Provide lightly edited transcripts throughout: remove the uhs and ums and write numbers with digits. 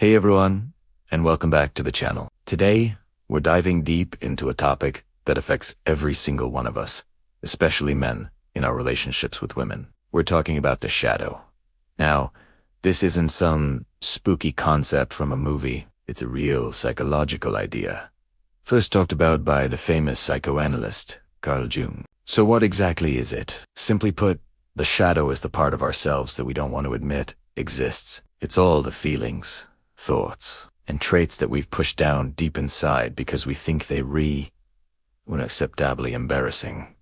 Hey everyone, and welcome back to the channel. Today, we're diving deep into a topic that affects every single one of us, especially men, in our relationships with women. We're talking about the shadow. Now, this isn't some spooky concept from a movie. It's a real psychological idea. First talked about by the famous psychoanalyst, Carl Jung. So what exactly is it? Simply put, the shadow is the part of ourselves that we don't want to admit exists. It's all the feelings, thoughts, and traits that we've pushed down deep inside because we think they unacceptably embarrassing,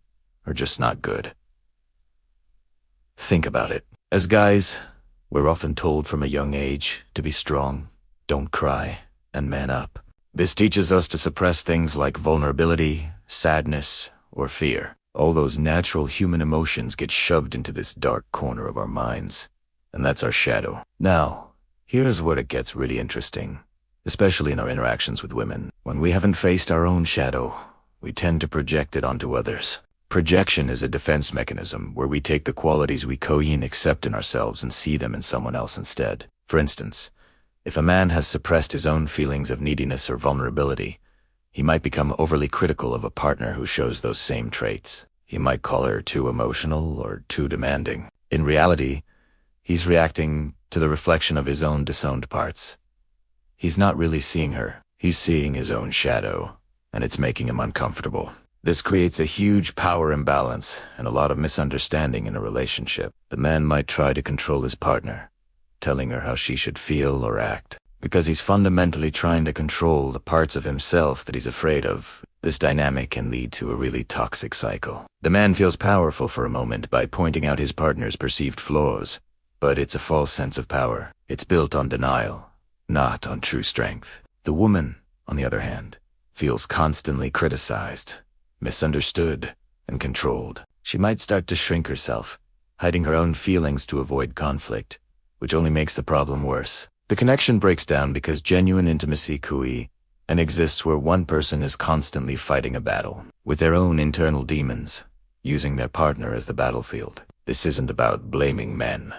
or just not good. Think about it. As guys, we're often told from a young age to be strong, don't cry, and man up. This teaches us to suppress things like vulnerability, sadness, or fear. All those natural human emotions get shoved into this dark corner of our minds, and that's our shadow. Now, here's where it gets really interesting, especially in our interactions with women. When we haven't faced our own shadow, we tend to project it onto others. Projection is a defense mechanism where we take the qualities we accept in ourselves and see them in someone else instead. For instance, if a man has suppressed his own feelings of neediness or vulnerability, he might become overly critical of a partner who shows those same traits. He might call her too emotional or too demanding. In reality, he's reacting to the reflection of his own disowned parts. He's not really seeing her. He's seeing his own shadow, and it's making him uncomfortable. This creates a huge power imbalance and a lot of misunderstanding in a relationship. The man might try to control his partner, telling her how she should feel or act, because he's fundamentally trying to control the parts of himself that he's afraid of. This dynamic can lead to a really toxic cycle. The man feels powerful for a moment by pointing out his partner's perceived flaws, but it's a false sense of power. It's built on denial, not on true strength. The woman, on the other hand, feels constantly criticized, misunderstood, and controlled. She might start to shrink herself, hiding her own feelings to avoid conflict, which only makes the problem worse. The connection breaks down because genuine intimacy exists where one person is constantly fighting a battle with their own internal demons, using their partner as the battlefield. This isn't about blaming men.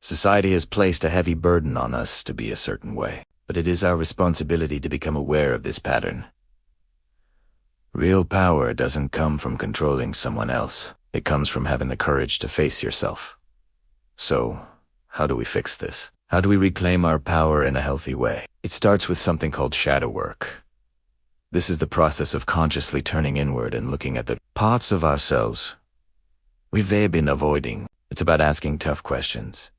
Society has placed a heavy burden on us to be a certain way, but it is our responsibility to become aware of this pattern. Real power doesn't come from controlling someone else. It comes from having the courage to face yourself. So, how do we fix this? How do we reclaim our power in a healthy way? It starts with something called shadow work. This is the process of consciously turning inward and looking at the parts of ourselves we've been avoiding. It's about asking tough questions.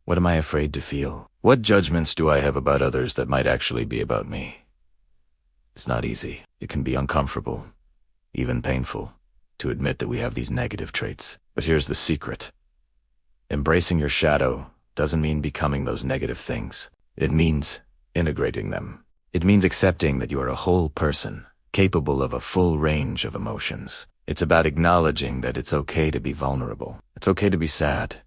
What am I afraid to feel? What judgments do I have about others that might actually be about me? It's not easy. It can be uncomfortable, even painful, to admit that we have these negative traits. But here's the secret. Embracing your shadow doesn't mean becoming those negative things. It means integrating them. It means accepting that you are a whole person, capable of a full range of emotions. It's about acknowledging that it's okay to be vulnerable. It's okay to be sad.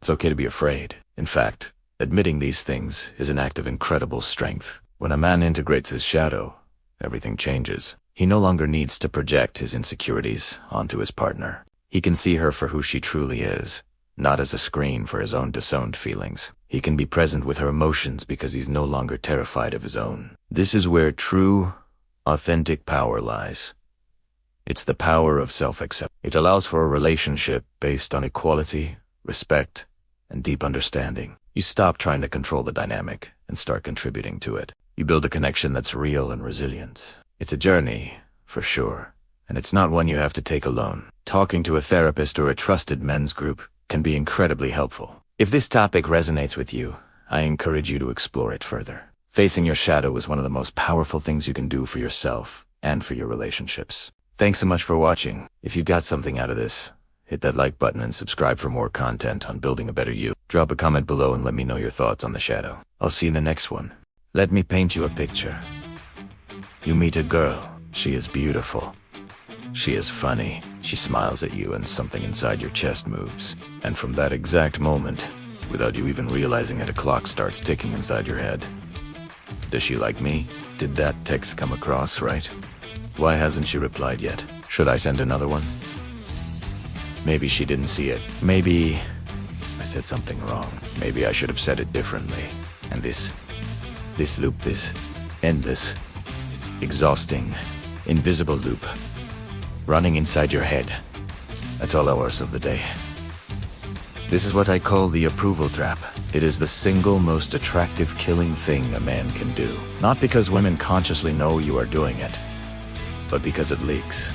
It's okay to be afraid. In fact, admitting these things is an act of incredible strength. When a man integrates his shadow, everything changes. He no longer needs to project his insecurities onto his partner. He can see her for who she truly is, not as a screen for his own disowned feelings. He can be present with her emotions because he's no longer terrified of his own. This is where true, authentic power lies. It's the power of self-acceptance. It allows for a relationship based on equality, respect, and deep understanding. You stop trying to control the dynamic and start contributing to it. You build a connection that's real and resilient. It's a journey, for sure, and it's not one you have to take alone. Talking to a therapist or a trusted men's group can be incredibly helpful. If this topic resonates with you, I encourage you to explore it further. Facing your shadow is one of the most powerful things you can do for yourself and for your relationships. Thanks so much for watching. If you got something out of this, hit that like button and subscribe for more content on building a better you. Drop a comment below and let me know your thoughts on the shadow. I'll see you in the next one. Let me paint you a picture. You meet a girl. She is beautiful. She is funny. She smiles at you and something inside your chest moves. And from that exact moment, without you even realizing it, a clock starts ticking inside your head. Does she like me? Did that text come across right? Why hasn't she replied yet? Should I send another one? Maybe she didn't see it. Maybe I said something wrong. Maybe I should have said it differently. And this loop is endless, exhausting, invisible loop, running inside your head at all hours of the day. This is what I call the approval trap. It is the single most attractive killing thing a man can do. Not because women consciously know you are doing it, but because it leaks.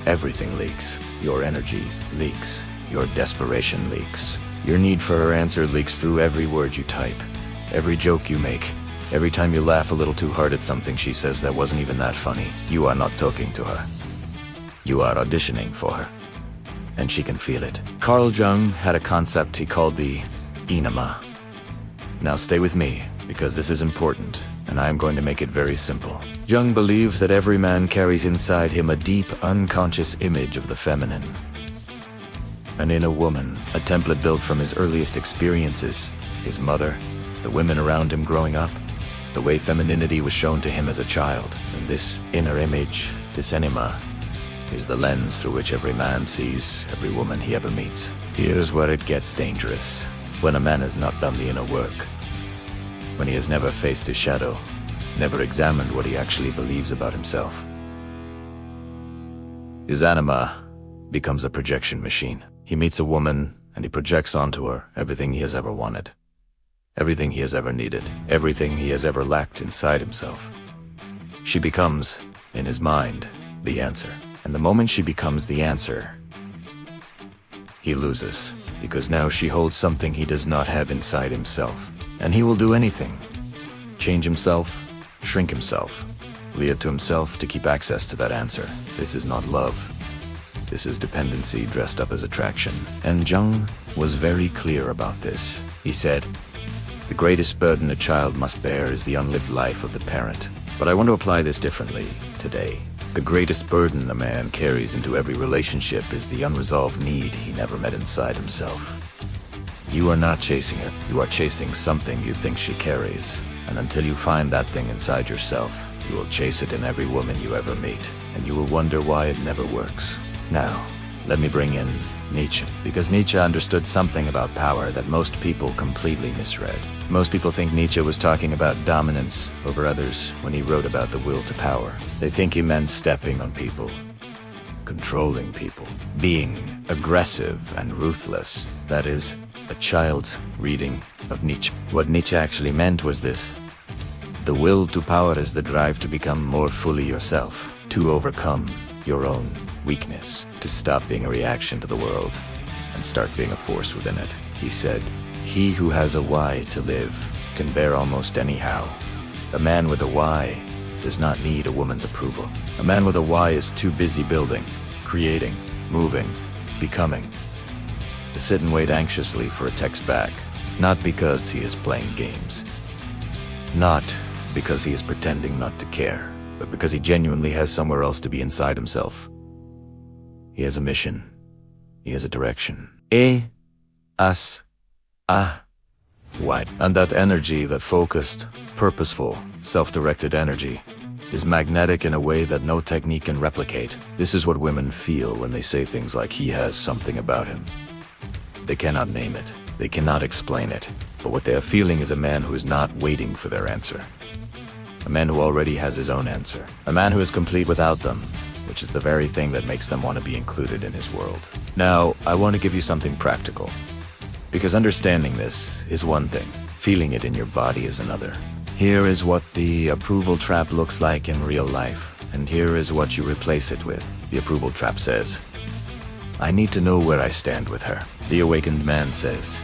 Everything leaks. Your energy leaks. Your desperation leaks. Your need for her answer leaks through every word you type, every joke you make. Every time you laugh a little too hard at something she says that wasn't even that funny, you are not talking to her. You are auditioning for her. And she can feel it. Carl Jung had a concept he called the enema. Now stay with me, because this is important, and I am going to make it very simple. Jung believes that every man carries inside him a deep, unconscious image of the feminine. And in a woman, a template built from his earliest experiences, his mother, the women around him growing up, the way femininity was shown to him as a child. And this inner image, this enema, is the lens through which every man sees every woman he ever meets. Here's where it gets dangerous. When a man has not done the inner work. When he has never faced his shadow, never examined what he actually believes about himself. His anima becomes a projection machine. He meets a woman, and he projects onto her everything he has ever wanted. Everything he has ever needed. Everything he has ever lacked inside himself. She becomes, in his mind, the answer. And the moment she becomes the answer, he loses, because now she holds something he does not have inside himself. And he will do anything. Change himself, shrink himself, leave it to himself to keep access to that answer. This is not love. This is dependency dressed up as attraction. And Jung was very clear about this. He said, "The greatest burden a child must bear is the unlived life of the parent." But I want to apply this differently today. The greatest burden a man carries into every relationship is the unresolved need he never met inside himself. You are not chasing her. You are chasing something you think she carries. And until you find that thing inside yourself, you will chase it in every woman you ever meet. And you will wonder why it never works. Now, let me bring in Nietzsche. Because Nietzsche understood something about power that most people completely misread. Most people think Nietzsche was talking about dominance over others when he wrote about the will to power. They think he meant stepping on people, controlling people, being aggressive and ruthless. That is a child's reading of Nietzsche. What Nietzsche actually meant was this: the will to power is the drive to become more fully yourself, to overcome your own weakness, to stop being a reaction to the world and start being a force within it. He said, "He who has a why to live can bear almost anyhow. A man with a why does not need a woman's approval. A man with a why is too busy building, creating, moving, becoming, to sit and wait anxiously for a text back, not because he is playing games, not because he is pretending not to care, but because he genuinely has somewhere else to be inside himself. He has a mission. He has a direction. Why? And that energy, that focused, purposeful, self-directed energy, is magnetic in a way that no technique can replicate. This is what women feel when they say things like, "He has something about him." They cannot name it. They cannot explain it. But what they are feeling is a man who is not waiting for their answer. A man who already has his own answer. A man who is complete without them, which is the very thing that makes them want to be included in his world. Now, I want to give you something practical. Because understanding this is one thing. Feeling it in your body is another. Here is what the approval trap looks like in real life. And here is what you replace it with. The approval trap says, "I need to know where I stand with her." The awakened man says,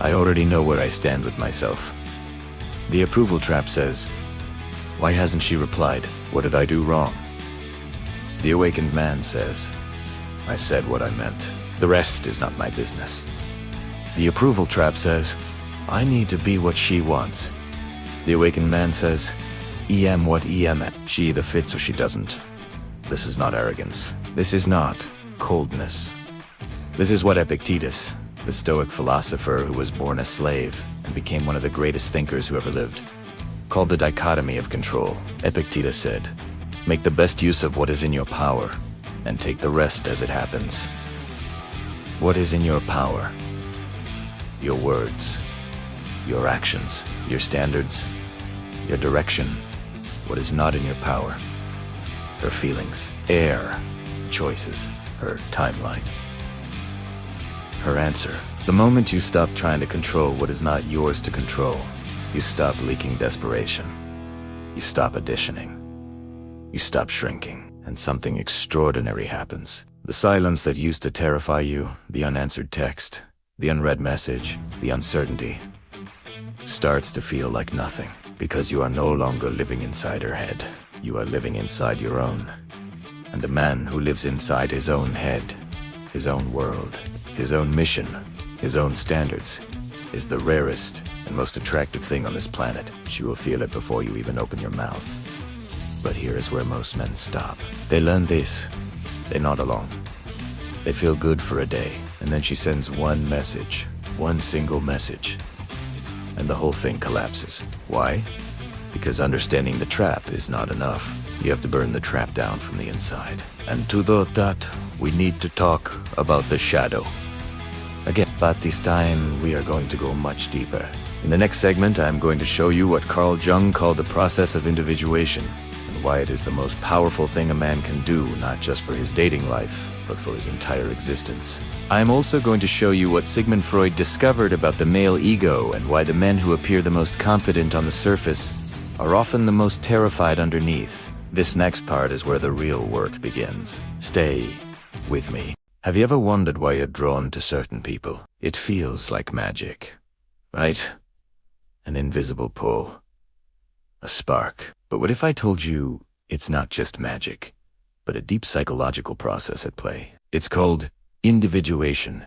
"I already know where I stand with myself." The approval trap says, "Why hasn't she replied? What did I do wrong?" The awakened man says, "I said what I meant. The rest is not my business." The approval trap says, "I need to be what she wants." The awakened man says, "EM what EM at. She either fits or she doesn't." This is not arrogance. This is not coldness. This is what Epictetus, the Stoic philosopher who was born a slave and became one of the greatest thinkers who ever lived, called the dichotomy of control. Epictetus said, "Make the best use of what is in your power, and take the rest as it happens." What is in your power? Your words. your actions, your standards, your direction, what is not in your power, her feelings, air, choices, her timeline, her answer. The moment you stop trying to control what is not yours to control, you stop leaking desperation. You stop auditioning. You stop shrinking, and something extraordinary happens. The silence that used to terrify you, the unanswered text, the unread message, the uncertainty, starts to feel like nothing, because you are no longer living inside her head. You are living inside your own. And a man who lives inside his own head, his own world, his own mission, his own standards, is the rarest and most attractive thing on this planet. She will feel it before you even open your mouth. But here is where most men stop. They learn this. They nod along. They feel good for a day, and then she sends one message, one single message, and the whole thing collapses. Why? Because understanding the trap is not enough. You have to burn the trap down from the inside. And to do that, we need to talk about the shadow. Again, but this time we are going to go much deeper. In the next segment, I'm going to show you what Carl Jung called the process of individuation, and why it is the most powerful thing a man can do, not just for his dating life, but for his entire existence. I'm also going to show you what Sigmund Freud discovered about the male ego, and why the men who appear the most confident on the surface are often the most terrified underneath. This next part is where the real work begins. Stay with me. Have you ever wondered why you're drawn to certain people? It feels like magic, right? An invisible pull. A spark. But what if I told you it's not just magic, but a deep psychological process at play? It's called individuation,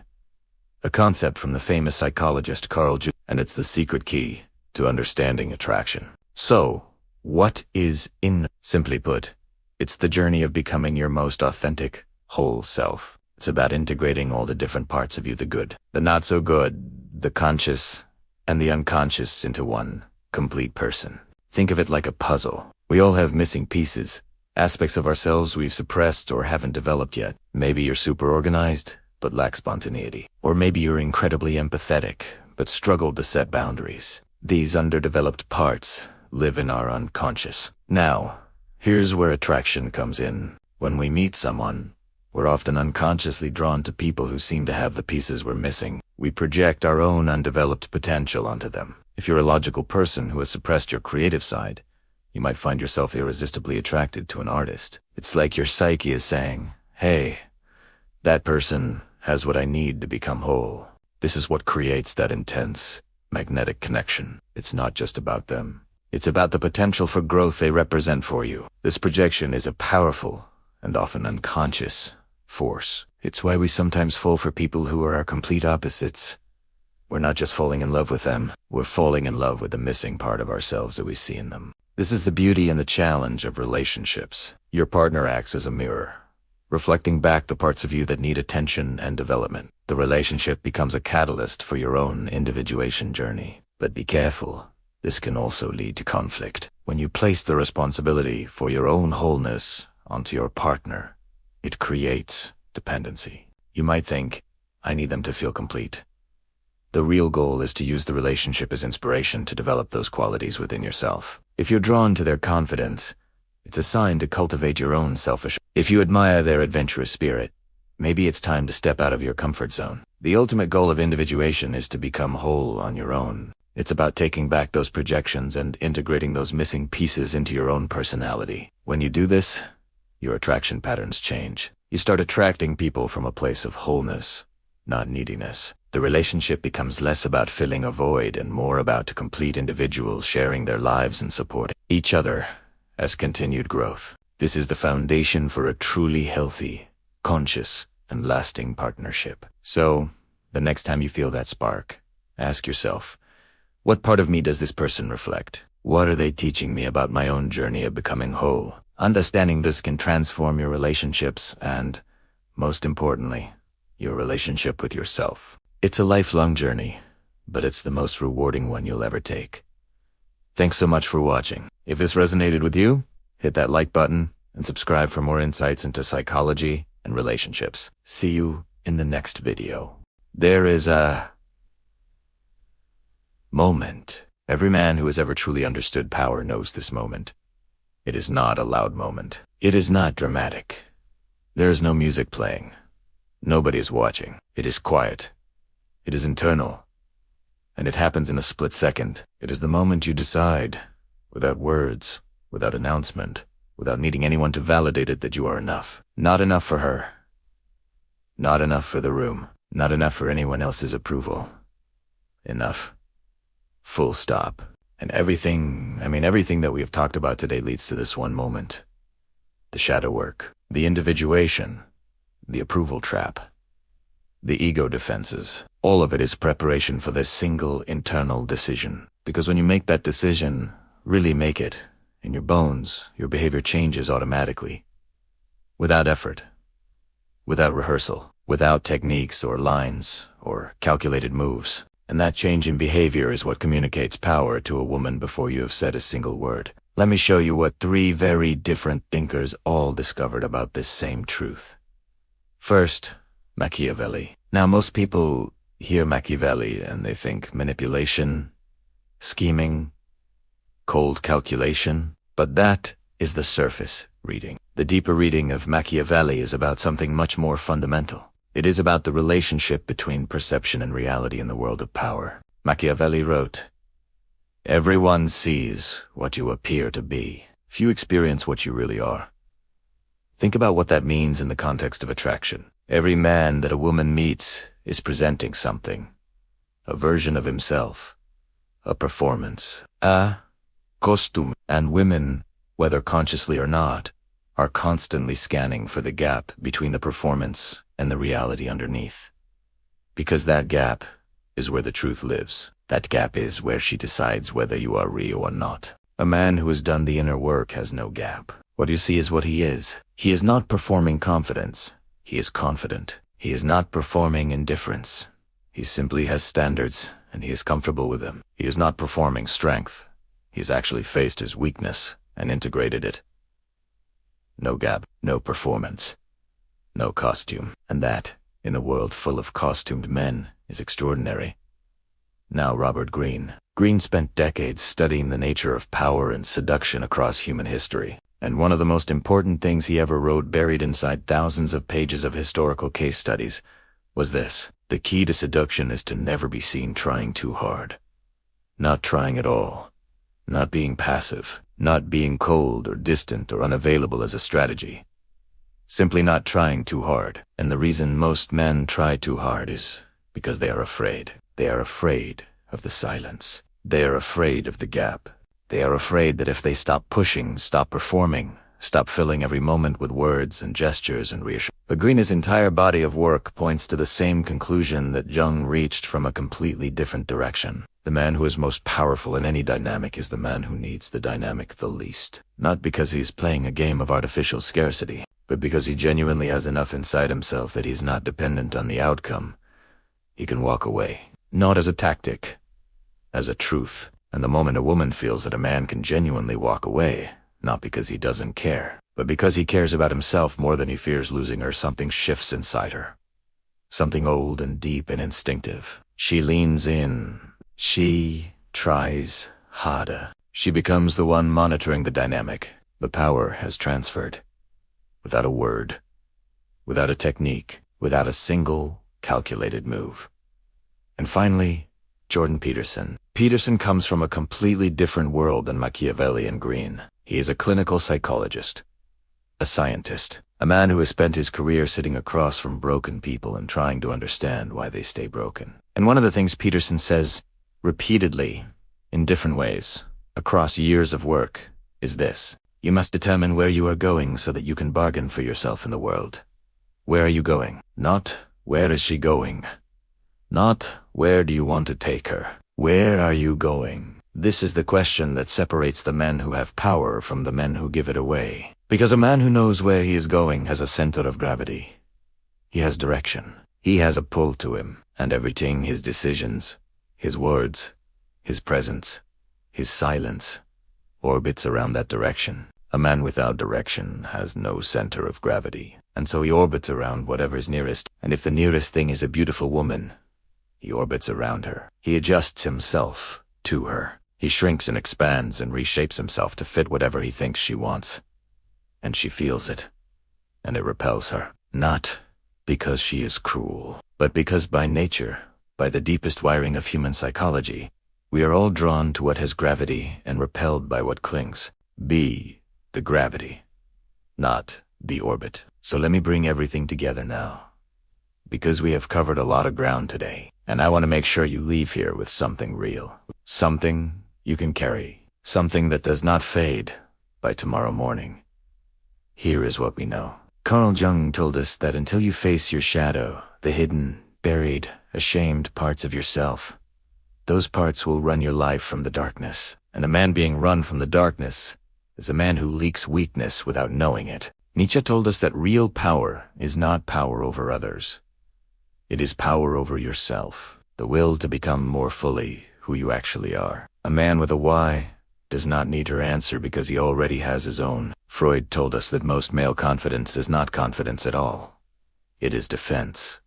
a concept from the famous psychologist Carl Jung, and it's the secret key to understanding attraction. So, what is Simply put, it's the journey of becoming your most authentic, whole self. It's about integrating all the different parts of you, the good, the not so good, the conscious, and the unconscious into one complete person. Think of it like a puzzle. We all have missing pieces, aspects of ourselves we've suppressed or haven't developed yet. Maybe you're super organized, but lack spontaneity. Or maybe you're incredibly empathetic, but struggle to set boundaries. These underdeveloped parts live in our unconscious. Now, here's where attraction comes in. When we meet someone, we're often unconsciously drawn to people who seem to have the pieces we're missing. We project our own undeveloped potential onto them. If you're a logical person who has suppressed your creative side, you might find yourself irresistibly attracted to an artist. It's like your psyche is saying, hey, that person has what I need to become whole. This is what creates that intense, magnetic connection. It's not just about them. It's about the potential for growth they represent for you. This projection is a powerful and often unconscious force. It's why we sometimes fall for people who are our complete opposites. We're not just falling in love with them, we're falling in love with the missing part of ourselves that we see in them. This is the beauty and the challenge of relationships. Your partner acts as a mirror, reflecting back the parts of you that need attention and development. The relationship becomes a catalyst for your own individuation journey. But be careful, this can also lead to conflict. When you place the responsibility for your own wholeness onto your partner, it creates dependency. You might think, I need them to feel complete. The real goal is to use the relationship as inspiration to develop those qualities within yourself. If you're drawn to their confidence, it's a sign to cultivate your own selfish. If you admire their adventurous spirit, maybe it's time to step out of your comfort zone. The ultimate goal of individuation is to become whole on your own. It's about taking back those projections and integrating those missing pieces into your own personality. When you do this, your attraction patterns change. You start attracting people from a place of wholeness, not neediness. The relationship becomes less about filling a void and more about complete individuals sharing their lives and supporting each other as continued growth. This is the foundation for a truly healthy, conscious, and lasting partnership. So, the next time you feel that spark, ask yourself, what part of me does this person reflect? What are they teaching me about my own journey of becoming whole? Understanding this can transform your relationships and, most importantly, your relationship with yourself. It's a lifelong journey, but it's the most rewarding one you'll ever take. Thanks so much for watching. If this resonated with you, hit that like button and subscribe for more insights into psychology and relationships. See you in the next video. There is a Moment. Every man who has ever truly understood power knows this moment. It is not a loud moment. It is not dramatic. There is no music playing. Nobody is watching. It is quiet. It is internal. And it happens in a split second. It is the moment you decide, without words, without announcement, without needing anyone to validate it, that you are enough. Not enough for her. Not enough for the room. Not enough for anyone else's approval. Enough. Full stop. And everything that we have talked about today leads to this one moment. The shadow work, the individuation, the approval trap, the ego defenses. All of it is preparation for this single internal decision. Because when you make that decision, really make it, in your bones, your behavior changes automatically. Without effort. Without rehearsal. Without techniques or lines or calculated moves. And that change in behavior is what communicates power to a woman before you have said a single word. Let me show you what 3 very different thinkers all discovered about this same truth. First, Machiavelli. Now, most people hear Machiavelli and they think manipulation, scheming, cold calculation, but that is the surface reading. The deeper reading of Machiavelli is about something much more fundamental. It is about the relationship between perception and reality in the world of power. Machiavelli wrote, "Everyone sees what you appear to be. Few experience what you really are." Think about what that means in the context of attraction. Every man that a woman meets is presenting something. A version of himself. A performance. A costume. And women, whether consciously or not, are constantly scanning for the gap between the performance and the reality underneath. Because that gap is where the truth lives. That gap is where she decides whether you are real or not. A man who has done the inner work has no gap. What you see is what he is. He is not performing confidence. He is confident. He is not performing indifference. He simply has standards, and he is comfortable with them. He is not performing strength. He has actually faced his weakness and integrated it. No gap, no performance. No costume. And that, in a world full of costumed men, is extraordinary. Now Robert Greene. Greene spent decades studying the nature of power and seduction across human history. And one of the most important things he ever wrote, buried inside thousands of pages of historical case studies, was this: the key to seduction is to never be seen trying too hard. Not trying at all. Not being passive. Not being cold or distant or unavailable as a strategy. Simply not trying too hard. And the reason most men try too hard is because they are afraid. They are afraid of the silence. They are afraid of the gap. They are afraid that if they stop pushing, stop performing, stop filling every moment with words and gestures and reassurance. But Greene's entire body of work points to the same conclusion that Jung reached from a completely different direction. The man who is most powerful in any dynamic is the man who needs the dynamic the least. Not because he's playing a game of artificial scarcity, but because he genuinely has enough inside himself that he's not dependent on the outcome. He can walk away. Not as a tactic, as a truth. And the moment a woman feels that a man can genuinely walk away, not because he doesn't care, but because he cares about himself more than he fears losing her, something shifts inside her. Something old and deep and instinctive. She leans in. She tries harder. She becomes the one monitoring the dynamic. The power has transferred. Without a word. Without a technique. Without a single calculated move. And finally, Jordan Peterson. Peterson comes from a completely different world than Machiavelli and Greene. He is a clinical psychologist, a scientist, a man who has spent his career sitting across from broken people and trying to understand why they stay broken. And one of the things Peterson says repeatedly, in different ways, across years of work, is this: you must determine where you are going so that you can bargain for yourself in the world. Where are you going? Not where is she going? Not where do you want to take her? Where are you going? This is the question that separates the men who have power from the men who give it away. Because a man who knows where he is going has a center of gravity. He has direction. He has a pull to him, and everything, his decisions, his words, his presence, his silence, orbits around that direction. A man without direction has no center of gravity, and so he orbits around whatever's nearest. And if the nearest thing is a beautiful woman, he orbits around her. He adjusts himself to her. He shrinks and expands and reshapes himself to fit whatever he thinks she wants. And she feels it, and it repels her. Not because she is cruel, but because by nature, by the deepest wiring of human psychology, we are all drawn to what has gravity and repelled by what clings. Be the gravity, not the orbit. So let me bring everything together now, because we have covered a lot of ground today, and I want to make sure you leave here with something real, something you can carry, something that does not fade by tomorrow morning. Here is what we know. Carl Jung told us that until you face your shadow, the hidden, buried, ashamed parts of yourself, those parts will run your life from the darkness. And a man being run from the darkness is a man who leaks weakness without knowing it. Nietzsche told us that real power is not power over others. It is power over yourself, the will to become more fully who you actually are. A man with a why does not need her answer because he already has his own. Freud told us that most male confidence is not confidence at all. It is defense.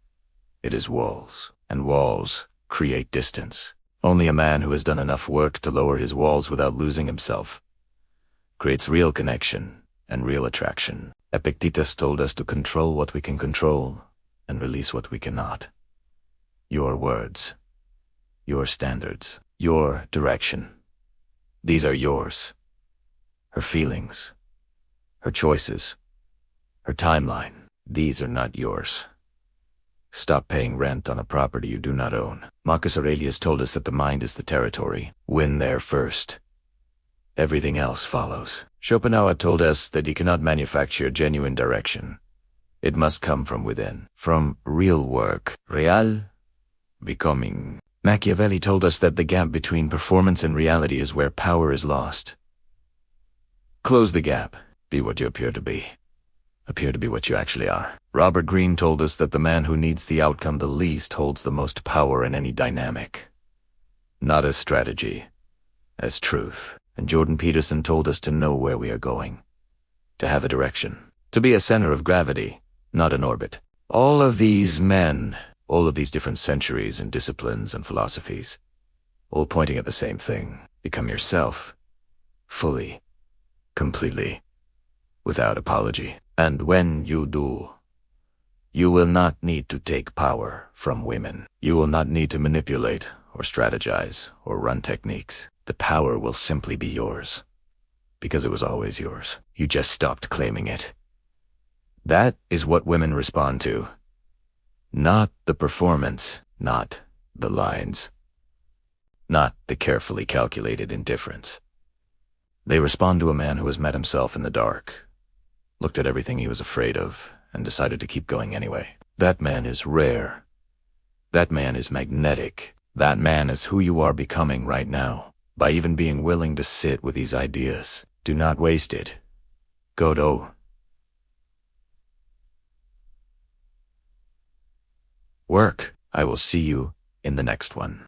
It is walls, and walls create distance. Only a man who has done enough work to lower his walls without losing himself creates real connection and real attraction. Epictetus told us to control what we can control and release what we cannot. Your words, your standards, your direction. These are yours. Her feelings, her choices, her timeline. These are not yours. Stop paying rent on a property you do not own. Marcus Aurelius told us that the mind is the territory. Win there first. Everything else follows. Schopenhauer told us that you cannot manufacture genuine direction. It must come from within, from real work, real, becoming. Machiavelli told us that the gap between performance and reality is where power is lost. Close the gap. Be what you appear to be. Appear to be what you actually are. Robert Greene told us that the man who needs the outcome the least holds the most power in any dynamic. Not as strategy, as truth. And Jordan Peterson told us to know where we are going. To have a direction. To be a center of gravity, not an orbit. All of these men, all of these different centuries and disciplines and philosophies, all pointing at the same thing. Become yourself. Fully. Completely. Without apology. And when you do, you will not need to take power from women. You will not need to manipulate or strategize or run techniques. The power will simply be yours. Because it was always yours. You just stopped claiming it. That is what women respond to. Not the performance, not the lines, not the carefully calculated indifference. They respond to a man who has met himself in the dark, looked at everything he was afraid of, and decided to keep going anyway. That man is rare. That man is magnetic. That man is who you are becoming right now. By even being willing to sit with these ideas. Do not waste it. Go to work. I will see you in the next one.